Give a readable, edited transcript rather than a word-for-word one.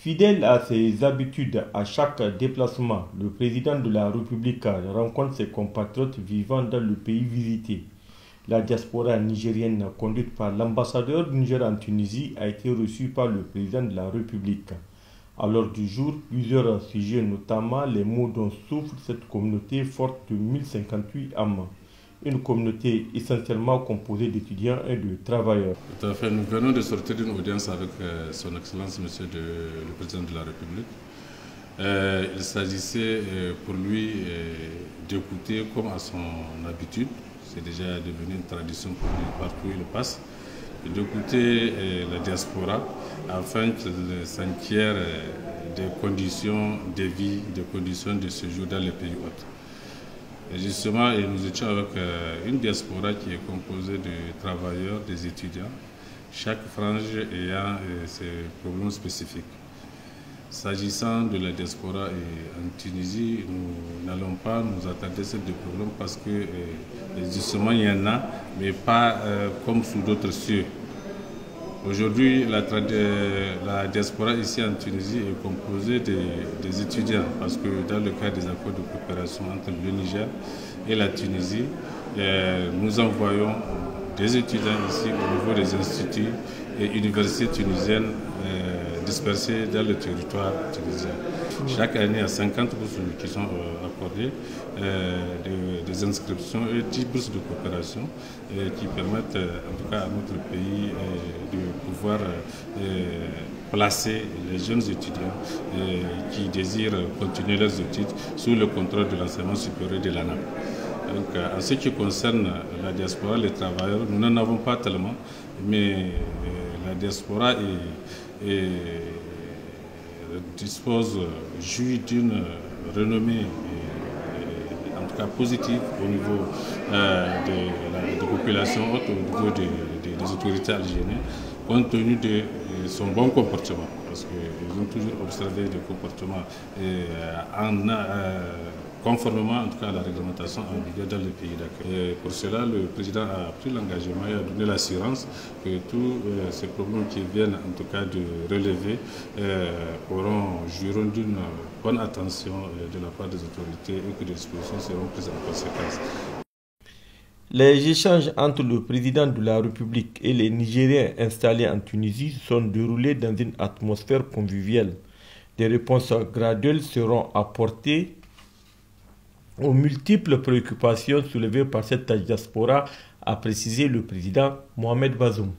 Fidèle à ses habitudes, à chaque déplacement, le président de la République rencontre ses compatriotes vivant dans le pays visité. La diaspora nigérienne, conduite par l'ambassadeur du Niger en Tunisie, a été reçue par le président de la République. À l'ordre du jour, plusieurs sujets, notamment les maux dont souffre cette communauté forte de 1058 âmes. Une communauté essentiellement composée d'étudiants et de travailleurs. Tout à fait. Nous venons de sortir d'une audience avec son Excellence, le Président de la République. Il s'agissait pour lui d'écouter comme à son habitude, c'est déjà devenu une tradition pour lui partout où il passe, d'écouter la diaspora afin qu'elle s'enquiert des conditions de vie, des conditions de séjour dans les pays hôtes. Et justement, nous étions avec une diaspora qui est composée de travailleurs, des étudiants, chaque frange ayant ses problèmes spécifiques. S'agissant de la diaspora en Tunisie, nous n'allons pas nous attarder sur des problèmes parce que justement il y en a, mais pas comme sous d'autres cieux. Aujourd'hui, la diaspora ici en Tunisie est composée des étudiants parce que dans le cadre des accords de coopération entre le Niger et la Tunisie, nous envoyons des étudiants ici au niveau des instituts et universités tunisiennes dispersés dans le territoire tunisien. Chaque année, il y a 50 bourses qui sont accordées, des inscriptions et 10 bourses de coopération qui permettent en tout cas à notre pays de pouvoir placer les jeunes étudiants qui désirent continuer leurs études sous le contrôle de l'enseignement supérieur de l'ANAP. Donc, en ce qui concerne la diaspora, les travailleurs, nous n'en avons pas tellement, mais la diaspora jouit d'une renommée en tout cas positive au niveau de la population, au niveau des autorités algériennes, compte tenu de son bon comportement, parce qu'ils ont toujours observé des comportements conformément en tout cas à la réglementation en vigueur dans le pays d'accueil. Pour cela, le président a pris l'engagement et a donné l'assurance que tous ces problèmes qui viennent en tout cas de relever jouiront d'une bonne attention de la part des autorités et que des dispositions seront prises en conséquence. Les échanges entre le président de la République et les Nigériens installés en Tunisie sont déroulés dans une atmosphère conviviale. Des réponses graduelles seront apportées aux multiples préoccupations soulevées par cette diaspora, a précisé le président Mohamed Bazoum.